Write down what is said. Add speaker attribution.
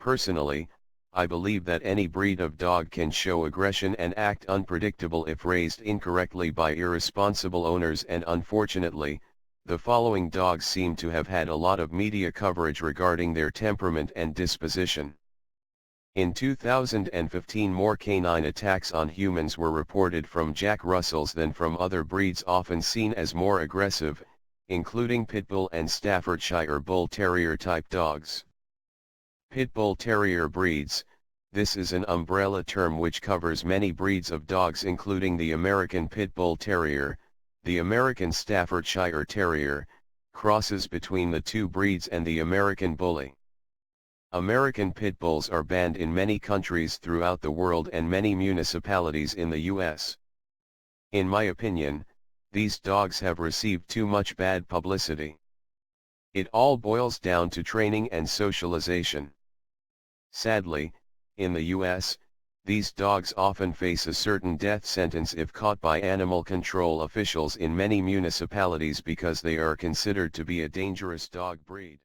Speaker 1: Personally, I believe that any breed of dog can show aggression and act unpredictable if raised incorrectly by irresponsible owners, and unfortunately, the following dogs seem to have had a lot of media coverage regarding their temperament and disposition. In 2015, more canine attacks on humans were reported from Jack Russells than from other breeds often seen as more aggressive, including Pit Bull and Staffordshire Bull Terrier type dogs. Pit Bull Terrier breeds. This is an umbrella term which covers many breeds of dogs, including the American Pit Bull Terrier, the American Staffordshire Terrier, crosses between the two breeds, and the American Bully. American Pit Bulls are banned in many countries throughout the world and many municipalities in the US. In my opinion, these dogs have received too much bad publicity. It all boils down to training and socialization. Sadly, in the US, these dogs often face a certain death sentence if caught by animal control officials in many municipalities because they are considered to be a dangerous dog breed.